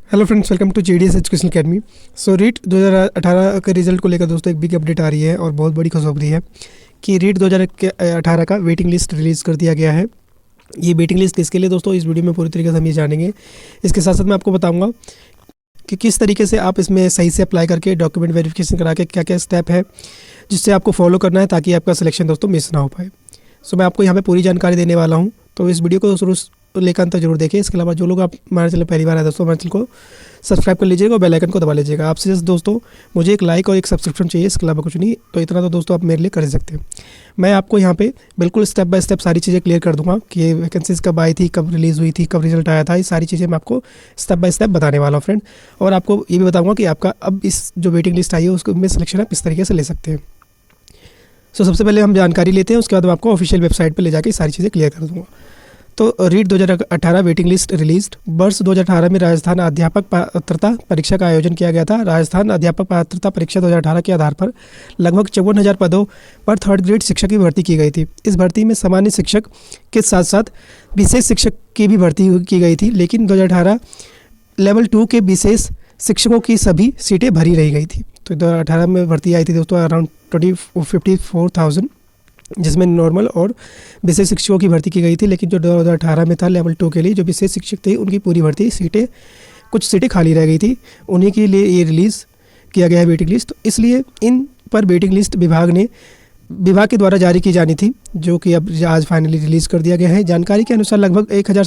Hello friends, welcome to JDS education academy. So REET 2018 के result को लेकर दोस्तों एक बिग अपडेट आ रही है और बहुत बड़ी खुशखबरी है कि रीट 2018 का वेटिंग लिस्ट रिलीज़ कर दिया गया है। ये वेटिंग लिस्ट किसके लिए दोस्तों, इस वीडियो में पूरी तरीके से हम ये जानेंगे। इसके साथ साथ मैं आपको बताऊंगा कि किस तरीके से आप इसमें सही से अप्लाई करके डॉक्यूमेंट वेरिफिकेशन करा के क्या क्या स्टेप है जिससे आपको फॉलो करना है ताकि आपका सिलेक्शन दोस्तों मिस ना हो पाए। सो मैं आपको यहाँ पे पूरी जानकारी देने वाला हूँ, तो इस वीडियो को शुरू लेकर अंत जरूर देखें। इसके अलावा जो लोग आप हमारे चैनल पहली बार आए दोस्तों, हमारे चैनल को सब्सक्राइब कर लीजिएगा और बेल आइकन को दबा लीजिएगा। आपसे जस्ट दोस्तों मुझे एक लाइक और एक सब्सक्रिप्शन चाहिए, इसके अलावा कुछ नहीं। तो इतना तो दोस्तों आप मेरे लिए कर ही सकते हैं। मैं आपको यहाँ पे बिल्कुल स्टेप बाय स्टेप सारी चीज़ें क्लियर कर दूंगा कि ये वैकेंसीज कब आई थी, कब रिलीज़ हुई थी, कब रिजल्ट आया था। ये सारी चीज़ें मैं आपको स्टेप बाय स्टेप बताने वाला हूँ फ्रेंड। और आपको ये भी बताऊँगा कि आपका अब इस जो वेटिंग लिस्ट आई है उसको में सिलेक्शन आप इस तरीके से ले सकते हैं। सो सबसे पहले हम जानकारी लेते हैं, उसके बाद मैं आपको ऑफिशियल वेबसाइट पर ले जाकर सारी चीज़ें क्लियर कर दूँगा। तो रीट 2018 वेटिंग लिस्ट रिलीज्ड। वर्ष 2018 में राजस्थान अध्यापक पात्रता परीक्षा का आयोजन किया गया था। राजस्थान अध्यापक पात्रता परीक्षा 2018 के आधार पर लगभग 54,000 पदों पर थर्ड ग्रेड शिक्षक की भर्ती की गई थी। इस भर्ती में सामान्य शिक्षक के साथ साथ विशेष शिक्षक की भी भर्ती की गई थी, लेकिन 2018 लेवल 2 के विशेष शिक्षकों की सभी सीटें भरी रही गई थी। तो 2018 में भर्ती आई थी दोस्तों अराउंड 54,000, जिसमें नॉर्मल और विशेष शिक्षकों की भर्ती की गई थी। लेकिन जो 2018 में था लेवल 2 के लिए जो विशेष शिक्षक थे उनकी पूरी भर्ती कुछ सीटें खाली रह गई थी, उन्हीं के लिए ये रिलीज़ किया गया है वेटिंग लिस्ट। इसलिए इन पर वेटिंग लिस्ट विभाग के द्वारा जारी की जानी थी, जो कि अब आज फाइनली रिलीज़ कर दिया गया है। जानकारी के अनुसार लगभग 1,000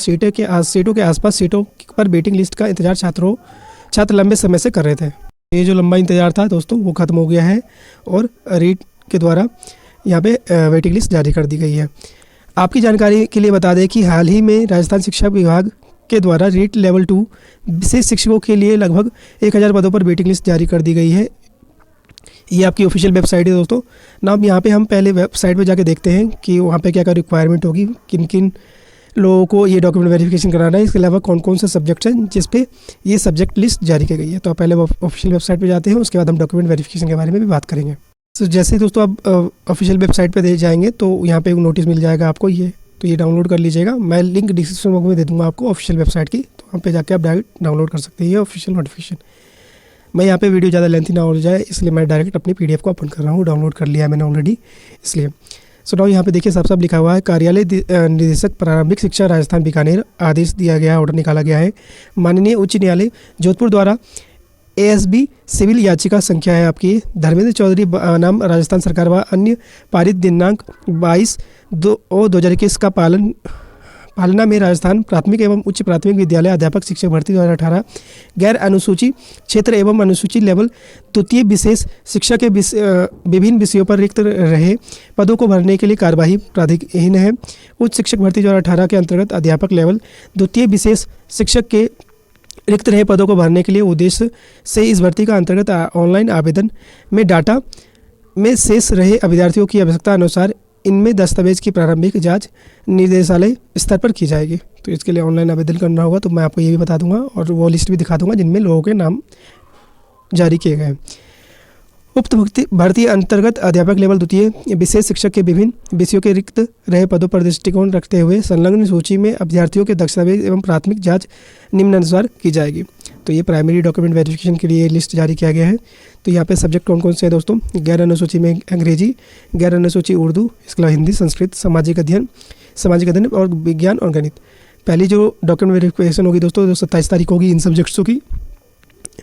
सीटों के आसपास सीटों पर वेटिंग लिस्ट का इंतजार छात्र लंबे समय से कर रहे थे। ये जो लंबा इंतजार था दोस्तों वो ख़त्म हो गया है और रीट के द्वारा यहाँ पे वेटिंग लिस्ट जारी कर दी गई है। आपकी जानकारी के लिए बता दें कि हाल ही में राजस्थान शिक्षा विभाग के द्वारा रीट लेवल 2 विशेष शिक्षकों के लिए लगभग 1,000 पदों पर वेटिंग लिस्ट जारी कर दी गई है। ये आपकी ऑफिशियल वेबसाइट है दोस्तों ना। अब यहाँ पे हम पहले वेबसाइट पे जाके देखते हैं कि वहाँ पे क्या क्या रिक्वायरमेंट होगी, किन किन लोगों को ये डॉक्यूमेंट वेरिफिकेशन कराना है, इसके अलावा कौन कौन से सब्जेक्ट हैं जिस पे ये सब्जेक्ट लिस्ट जारी की गई है। तो पहले ऑफिशियल वेबसाइट पर जाते हैं, उसके बाद हम डॉक्यूमेंट वेरिफिकेशन के बारे में भी बात करेंगे। तो जैसे ही दोस्तों आप ऑफिशियल वेबसाइट पे जाएंगे तो यहाँ पे एक नोटिस मिल जाएगा आपको, ये डाउनलोड कर लीजिएगा। मैं लिंक डिस्क्रिप्शन बॉक्स में दे दूँगा आपको ऑफिशियल वेबसाइट की, तो वहाँ पे जाके आप डायरेक्ट डाउनलोड कर सकते हैं ये ऑफिशियल नोटिफिकेशन। मैं यहाँ पे वीडियो ज़्यादा लेंथी ना हो जाए इसलिए मैं डायरेक्ट अपनी PDF को ओपन कर रहा हूँ। डाउनलोड कर लिया है मैंने ऑलरेडी, इसलिए। सो नाउ यहाँ पे देखिए साफ साफ लिखा हुआ है कार्यालय निदेशक प्रारंभिक शिक्षा राजस्थान बीकानेर आदेश दिया गया है, ऑर्डर निकाला गया है। माननीय उच्च न्यायालय जोधपुर द्वारा ASB सिविल याचिका संख्या है आपकी धर्मेंद्र चौधरी नाम राजस्थान सरकार व अन्य पारित दिनांक 22/2/2021 का पालना में राजस्थान प्राथमिक एवं उच्च प्राथमिक विद्यालय अध्यापक शिक्षक भर्ती 2018 गैर अनुसूची क्षेत्र एवं अनुसूची लेवल द्वितीय विशेष शिक्षा के विभिन्न विषयों पर रिक्त रहे पदों को भरने के लिए कार्यवाही प्राधिकरण है। उच्च शिक्षक भर्ती 2018 के अंतर्गत अध्यापक लेवल द्वितीय विशेष शिक्षक के रिक्त रहे पदों को भरने के लिए उद्देश्य से इस भर्ती का अंतर्गत ऑनलाइन आवेदन में डाटा में शेष रहे अभ्यर्थियों की आवश्यकता अनुसार इनमें दस्तावेज की प्रारंभिक जांच निर्देशालय स्तर पर की जाएगी। तो इसके लिए ऑनलाइन आवेदन करना होगा, तो मैं आपको ये भी बता दूंगा और वो लिस्ट भी दिखा दूंगा जिनमें लोगों के नाम जारी किए गए। उक्त भर्ती अंतर्गत अध्यापक लेवल द्वितीय विशेष शिक्षक के विभिन्न विषयों के रिक्त रहे पदों पर दृष्टिकोण रखते हुए संलग्न सूची में अभ्यर्थियों के दस्तावेज एवं प्राथमिक जांच निम्नानुसार की जाएगी। तो ये प्राइमरी डॉक्यूमेंट वेरिफिकेशन के लिए लिस्ट जारी किया गया है। तो यहाँ पे सब्जेक्ट कौन कौन से हैं दोस्तों, गैर अनुसूची में अंग्रेजी, गैर अनुसूची उर्दू, इसके अलावा हिंदी, संस्कृत, सामाजिक अध्ययन और विज्ञान और गणित। पहली जो डॉक्यूमेंट वेरिफिकेशन होगी दोस्तों 27 तारीख होगी इन सब्जेक्ट्सों की।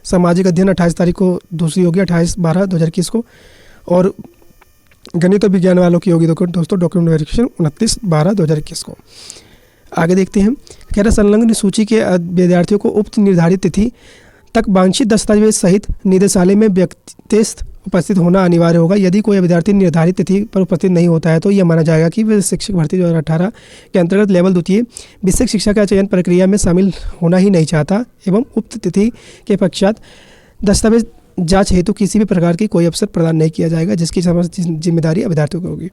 सामाजिक अध्ययन 28 तारीख को दूसरी होगी 28/12/2021 को, और गणित और विज्ञान वालों की होगी दोस्तों डॉक्यूमेंट वेरिफिकेशन 29/12/2021 को। आगे देखते हैं, कह रहा संलग्न सूची के विद्यार्थियों को उक्त निर्धारित तिथि तक वांछित दस्तावेज सहित निदेशालय में व्यक्तिगत उपस्थित होना अनिवार्य होगा। यदि कोई विद्यार्थी निर्धारित तिथि पर उपस्थित नहीं होता है तो यह माना जाएगा कि वह शिक्षक भर्ती 2018 के अंतर्गत लेवल द्वितीय विशेष शिक्षा का चयन प्रक्रिया में शामिल होना ही नहीं चाहता एवं उक्त तिथि के पश्चात दस्तावेज जांच हेतु किसी भी प्रकार की कोई अवसर प्रदान नहीं किया जाएगा, जिसकी समस्त जिम्मेदारी अभ्यर्थियों की होगी।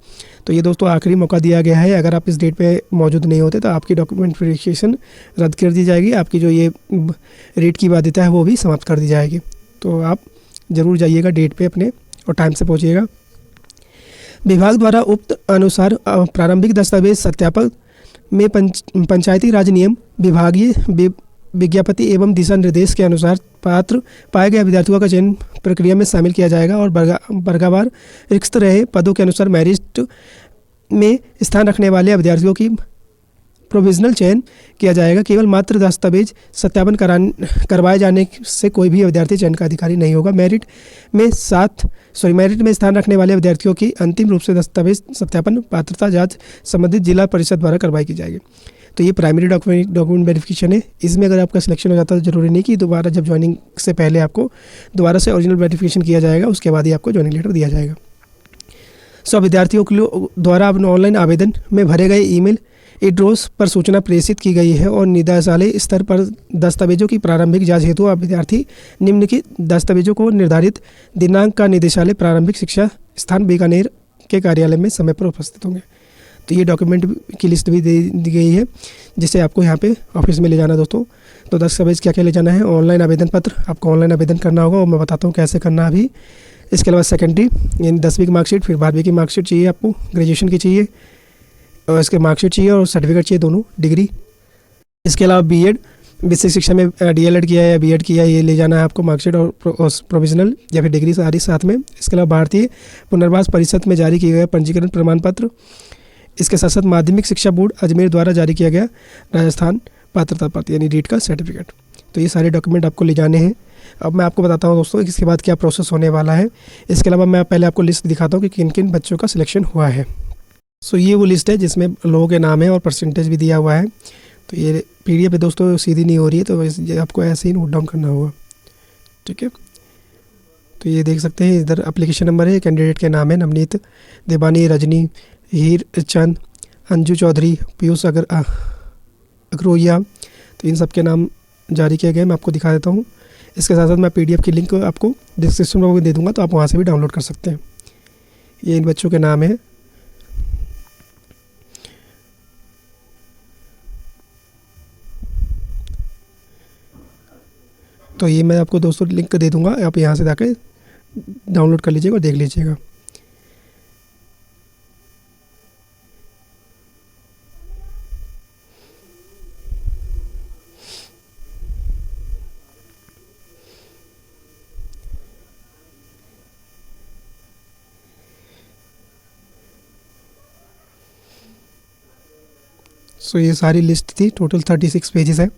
तो ये दोस्तों आखिरी मौका दिया गया है। अगर आप इस डेट पे मौजूद नहीं होते तो आपकी डॉक्यूमेंट वेरिफिकेशन रद्द कर दी जाएगी, आपकी जो ये रेट की बाध्यता है वो भी समाप्त कर दी जाएगी। तो आप ज़रूर जाइएगा डेट पे अपने और टाइम से पहुँचिएगा। विभाग द्वारा उक्त अनुसार प्रारंभिक दस्तावेज सत्यापन में पंचायती राज नियम, विभागीय विज्ञापति एवं दिशा निर्देश के अनुसार पात्र पाए गए विद्यार्थियों का चयन प्रक्रिया में शामिल किया जाएगा और वर्गवार रिक्त रहे पदों के अनुसार मेरिट में स्थान रखने वाले विद्यार्थियों की प्रोविजनल चयन किया जाएगा। केवल मात्र दस्तावेज सत्यापन करवाए जाने से कोई भी विद्यार्थी चयन का अधिकारी नहीं होगा। मेरिट में स्थान रखने वाले विद्यार्थियों की अंतिम रूप से दस्तावेज सत्यापन पात्रता जांच संबंधित जिला परिषद द्वारा करवाई की जाएगी। तो ये प्राइमरी डॉक्यूमेंट वेरिफिकेशन है। इसमें अगर आपका सिलेक्शन हो जाता है तो ज़रूरी नहीं कि दोबारा जब ज्वाइनिंग से पहले आपको दोबारा से ओरिजिनल वेरिफिकेशन किया जाएगा, उसके बाद ही आपको ज्वाइनिंग लेटर दिया जाएगा। सो विद्यार्थियों के द्वारा अपने ऑनलाइन आवेदन में भरे गए ईमेल एड्रेस पर सूचना प्रेषित की गई है और निदेशालय स्तर पर दस्तावेजों की प्रारंभिक जांच हेतु विद्यार्थी निम्नलिखित दस्तावेजों को निर्धारित दिनांक का निदेशालय प्रारंभिक शिक्षा स्थान बीकानेर के कार्यालय में समय पर उपस्थित होंगे। तो ये डॉक्यूमेंट की लिस्ट भी दे दी गई है जिसे आपको यहाँ पे ऑफिस में ले जाना है दोस्तों। तो दस्तावेज क्या क्या ले जाना है, ऑनलाइन आवेदन पत्र, आपको ऑनलाइन आवेदन करना होगा और मैं बताता हूँ कैसे करना अभी। इसके अलावा सेकेंडरी यानी 10वीं की मार्कशीट, फिर 12वीं की मार्कशीट चाहिए आपको, ग्रेजुएशन की चाहिए और इसके मार्कशीट चाहिए और सर्टिफिकेट चाहिए, दोनों डिग्री। इसके अलावा बीएड, बेसिक शिक्षा में डीएलएड किया है या बीएड किया है, ये ले जाना है आपको मार्कशीट और प्रोविजनल या फिर डिग्री सारी साथ में। इसके अलावा भारतीय पुनर्वास परिषद में जारी किए गए पंजीकरण प्रमाण पत्र, इसके साथ साथ माध्यमिक शिक्षा बोर्ड अजमेर द्वारा जारी किया गया राजस्थान पात्रता पत्र यानी रीट का सर्टिफिकेट। तो ये सारे डॉक्यूमेंट आपको ले जाने हैं। अब मैं आपको बताता हूँ दोस्तों इसके बाद क्या प्रोसेस होने वाला है। इसके अलावा मैं पहले आपको लिस्ट दिखाता हूँ कि किन किन बच्चों का सिलेक्शन हुआ है। सो ये वो लिस्ट है जिसमें लोगों के नाम है और परसेंटेज भी दिया हुआ है। तो ये पीडीएफ पे दोस्तों सीधी नहीं हो रही है, तो आपको ऐसे ही नोट डाउन करना होगा, ठीक है। तो ये देख सकते हैं इधर एप्लीकेशन नंबर है, कैंडिडेट के नाम है नवनीत, देवानी, रजनी, हीर चंद, अंजू चौधरी, पीयूष अग्रोहिया। तो इन सब के नाम जारी किए गए, मैं आपको दिखा देता हूँ। इसके साथ साथ मैं पीडीएफ की लिंक आपको डिस्क्रिप्शन में दे दूँगा, तो आप वहाँ से भी डाउनलोड कर सकते हैं। ये इन बच्चों के नाम है। तो ये मैं आपको दोस्तों लिंक दे दूँगा, आप यहाँ से जाकर डाउनलोड कर लीजिएगा और देख लीजिएगा। सो ये सारी लिस्ट थी, टोटल 36 पेजेस है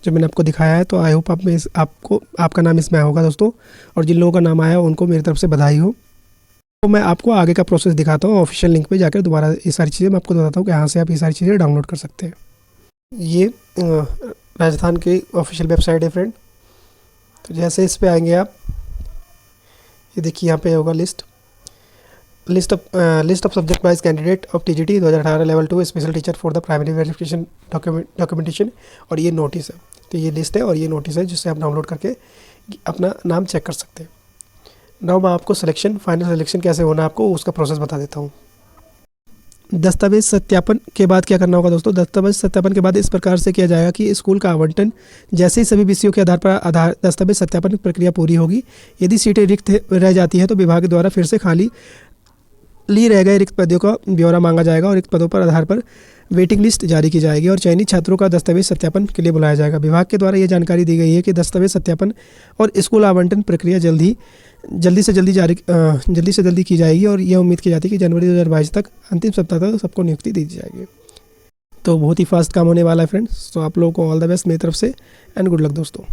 जो मैंने आपको दिखाया है। तो आई होप आपका नाम इसमें होगा दोस्तों, और जिन लोगों का नाम आया उनको मेरी तरफ से बधाई हो। तो मैं आपको आगे का प्रोसेस दिखाता हूँ, ऑफिशियल लिंक पे जाकर दोबारा ये सारी चीज़ें मैं आपको बताता हूँ कि यहाँ से आप ये सारी चीज़ें डाउनलोड कर सकते हैं। ये राजस्थान की ऑफिशियल वेबसाइट है फ्रेंड। तो जैसे इस पर आएंगे आप, ये देखिए यहाँ पे होगा list of subject wise candidate of TGT 2018 level 2 special teacher for the primary verification documentation, और ये नोटिस है। तो ये लिस्ट है और ये नोटिस है जिससे आप डाउनलोड करके अपना नाम चेक कर सकते हैं। नाउ मैं आपको फाइनल सिलेक्शन कैसे होना है आपको उसका प्रोसेस बता देता हूँ। दस्तावेज सत्यापन के बाद क्या करना होगा दोस्तों, दस्तावेज सत्यापन के बाद इस प्रकार से किया जाएगा कि स्कूल का आवंटन जैसे ही सभी विषयों के आधार पर दस्तावेज सत्यापन प्रक्रिया पूरी होगी। यदि सीटें रिक्त रह जाती है तो विभाग द्वारा फिर से खाली रह गए रिक्त पदों का ब्यौरा मांगा जाएगा और रिक्त पदों पर आधार पर वेटिंग लिस्ट जारी की जाएगी और चयनित छात्रों का दस्तावेज सत्यापन के लिए बुलाया जाएगा। विभाग के द्वारा यह जानकारी दी गई है कि दस्तावेज सत्यापन और स्कूल आवंटन प्रक्रिया जल्दी से जल्दी की जाएगी और यह उम्मीद की जाती है कि जनवरी 2022 तक अंतिम सप्ताह तक सबको नियुक्ति दी जाएगी। तो बहुत ही फास्ट काम होने वाला है फ्रेंड्स। तो आप लोगों को ऑल द बेस्ट मेरी तरफ से एंड गुड लक दोस्तों।